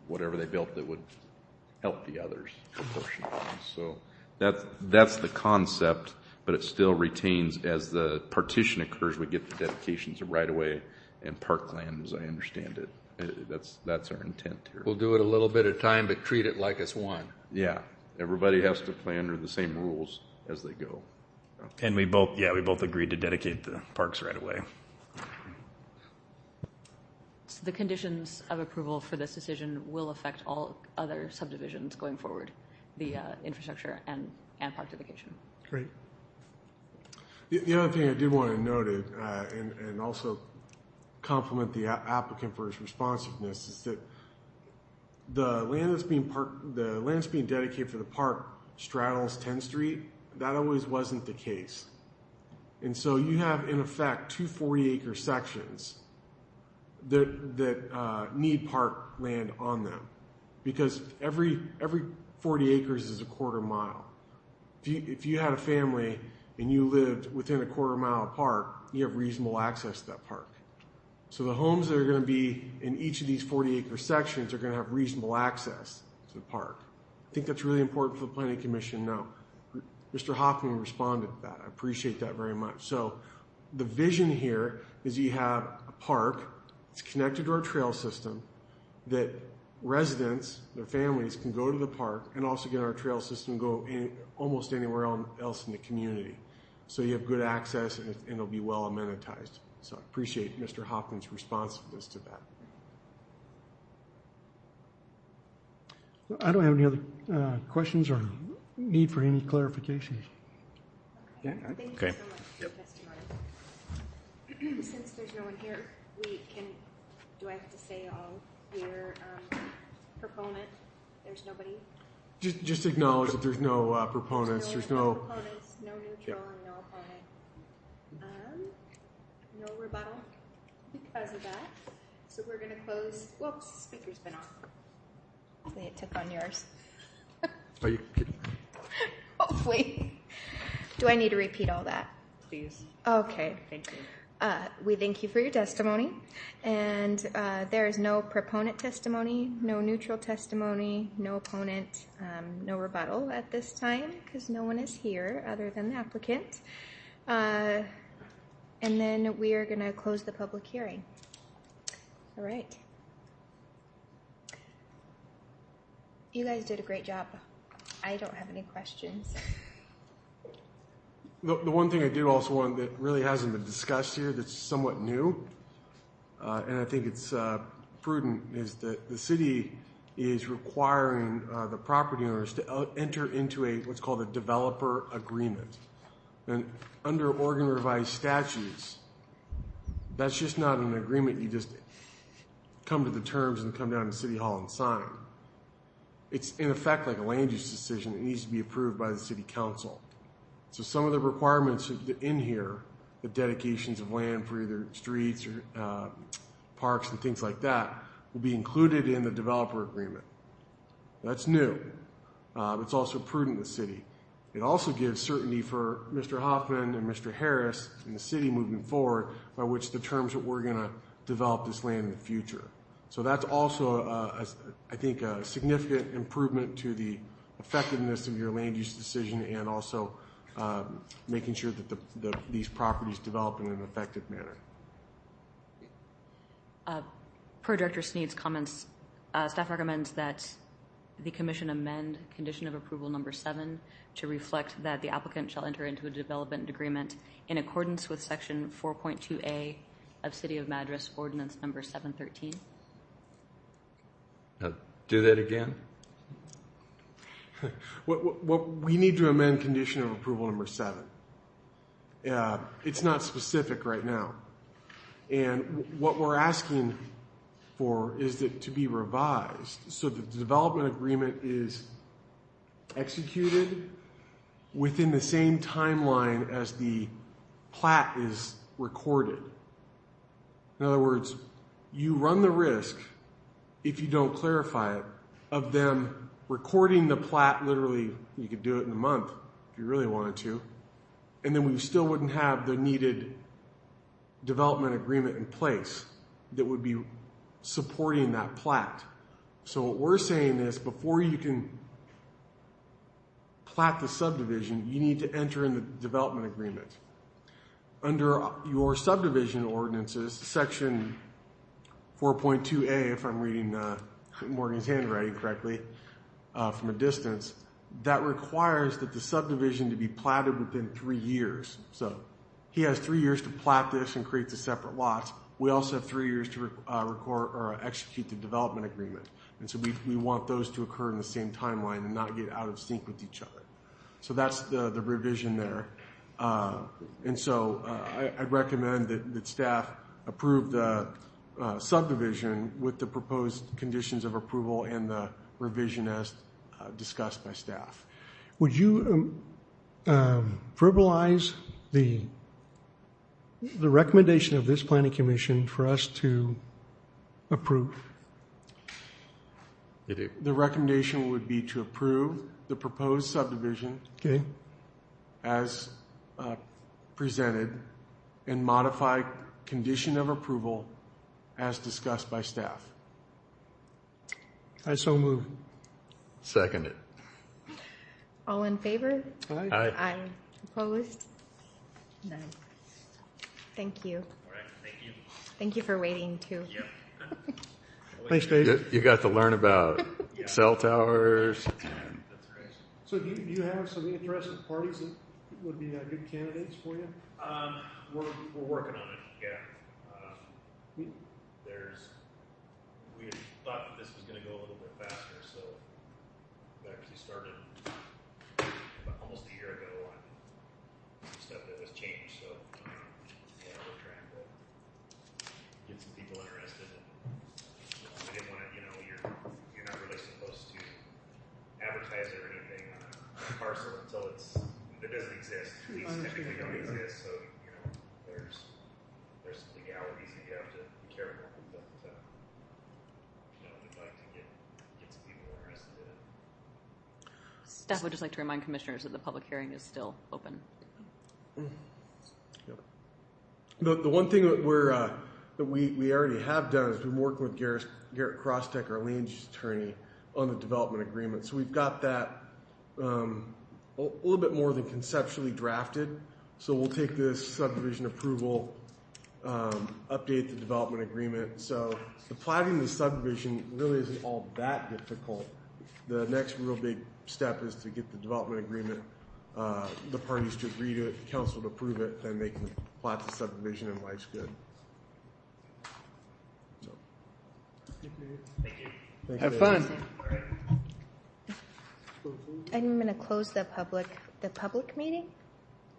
whatever they built that would help the others proportionally. So that's the concept, but it still retains, as the partition occurs, we get the dedications of right-of-way and parkland, as I understand it. That's our intent here. We'll do it a little bit at a time, but treat it like it's one. Yeah, everybody has to play under the same rules as they go. And we both agreed to dedicate the parks right away. So the conditions of approval for this decision will affect all other subdivisions going forward, the infrastructure and park dedication. Great. The other thing I did want to note and also compliment the applicant for his responsiveness is that the land that's being dedicated for the park straddles 10th Street. That always wasn't the case. And so you have, in effect, two 40-acre sections that need park land on them, because every 40 acres is a quarter mile. If you had a family and you lived within a quarter mile of park, you have reasonable access to that park. So the homes that are going to be in each of these 40-acre sections are going to have reasonable access to the park. I think that's really important for the Planning Commission now. Mr. Hoffman responded to that. I appreciate that very much. So the vision here is you have a park that's connected to our trail system that residents, their families, can go to the park and also get on our trail system and go almost anywhere else in the community. So you have good access and it'll be well amenitized. So I appreciate Mr. Hoffman's responsiveness to that. I don't have any other questions or need for any clarifications. Yeah, thank you so much for your testimony. Since there's no one here, do I have to say we're proponent? There's nobody? Just acknowledge that there's no proponents. There's no proponents, no neutral, and no opponent. No rebuttal because of that. So we're going to close. Whoops, speaker's been off. Hopefully it took on yours. Are you kidding? Hopefully. Do I need to repeat all that? Please. Okay. Thank you. We thank you for your testimony, and there is no proponent testimony, no neutral testimony, no opponent, no rebuttal at this time because no one is here other than the applicant. And then we are going to close the public hearing. All right. You guys did a great job. I don't have any questions. The one thing I did also want that really hasn't been discussed here that's somewhat new, and I think it's prudent, is that the city is requiring the property owners to enter into what's called a developer agreement. And under Oregon revised statutes, that's just not an agreement you just come to the terms and come down to City Hall and sign. It's in effect like a land use decision. It needs to be approved by the City Council. So some of the requirements in here, the dedications of land for either streets or parks and things like that, will be included in the developer agreement. That's new. It's also prudent in the city. It also gives certainty for Mr. Hoffman and Mr. Harris and the city moving forward by which the terms that we're going to develop this land in the future. So that's also, I think, a significant improvement to the effectiveness of your land use decision and also making sure that these properties develop in an effective manner. Per Director Sneed's comments, staff recommends that the Commission amend condition of approval number 7 to reflect that the applicant shall enter into a development agreement in accordance with section 4.2A of City of Madras Ordinance number 713. Do that again. What we need to amend condition of approval number 7. It's not specific right now. And what we're asking for is that to be revised so that the development agreement is executed within the same timeline as the plat is recorded. In other words, you run the risk, if you don't clarify it, of them recording the plat literally, you could do it in a month if you really wanted to, and then we still wouldn't have the needed development agreement in place that would be supporting that plat. So what we're saying is before you can plat the subdivision, you need to enter in the development agreement. Under your subdivision ordinances, section 4.2A, if I'm reading Morgan's handwriting correctly, from a distance, that requires that the subdivision to be platted within 3 years. So he has 3 years to plat this and create the separate lots. We also have 3 years to record or execute the development agreement. And so we want those to occur in the same timeline and not get out of sync with each other. So that's the revision there. And so I'd recommend that staff approve the subdivision with the proposed conditions of approval and the revision as discussed by staff. Would you verbalize the recommendation of this planning commission for us to approve? The recommendation would be to approve the proposed subdivision Okay. as presented and modify condition of approval as discussed by staff. I so move. Second it. All in favor? Aye. Aye. Aye. Opposed? None. Thank you. All right, thank you. Thank you for waiting too. Yep. Thanks, Dave. You got to learn about cell towers. That's right. So do you have some interested parties that would be good candidates for you? We're working on it. Yeah. We had thought that this was going to go a little bit faster, so we actually started about almost a year ago on some stuff that was changed. So yeah, we're trying to get some people interested. And we didn't want to, you're not really supposed to advertise or anything on a parcel until it doesn't exist. These technically don't exist, so there's some legalities that you have to be careful with. But we'd like to get some people interested in it. Staff would just like to remind commissioners that the public hearing is still open. Yep. The one thing that we already have done is been working with Garrett Crosstech, our land use attorney, on the development agreement. So we've got that a little bit more than conceptually drafted. So we'll take this subdivision approval, update the development agreement. So the platting the subdivision really isn't all that difficult. The next real big step is to get the development agreement, the parties to agree to it, council to approve it, then they can plat the subdivision and life's good. So. Thank you. Thanks, Have Dave. fun. All right. I'm going to close the public meeting,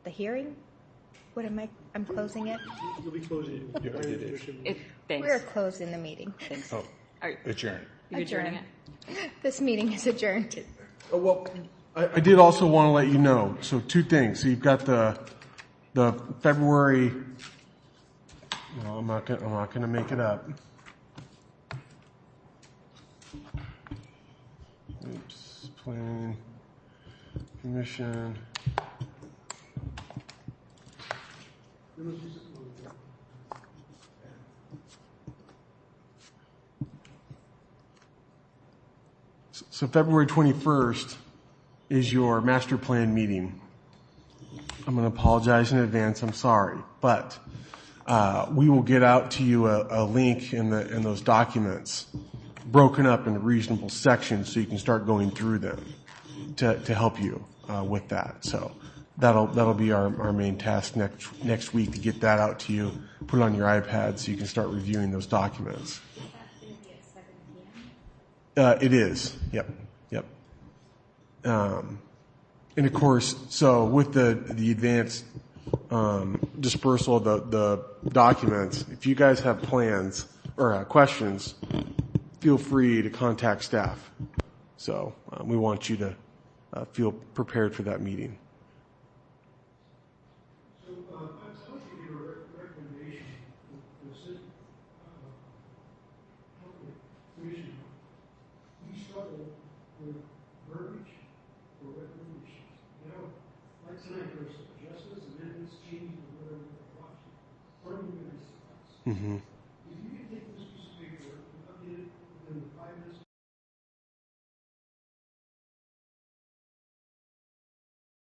the hearing. What am I? I'm closing it. You'll be closing the planning commission. Thanks. We're closing the meeting. Thanks. Oh, Are you adjourn. adjourning it? This meeting is adjourned. Oh, well, I did also want to let you know. So 2 things. So you've got the February. No, I'm not gonna make it up. Oops. Planning Commission. So February 21st is your master plan meeting. I'm going to apologize in advance. I'm sorry, but we will get out to you a link in those documents, broken up into reasonable sections, so you can start going through them to help you with that. So that'll be our main task next week, to get that out to you, put it on your iPad so you can start reviewing those documents. It is. Yep. And of course, so with the advanced dispersal of the documents, if you guys have plans or questions, feel free to contact staff. So we want you to feel prepared for that meeting. So I'd like to give you a recommendation to the city commission. We struggle with verbiage or recommendations. Like tonight, there's adjustments, amendments, changes, or whatever we're watching. What are you guys' thoughts? Mm-hmm.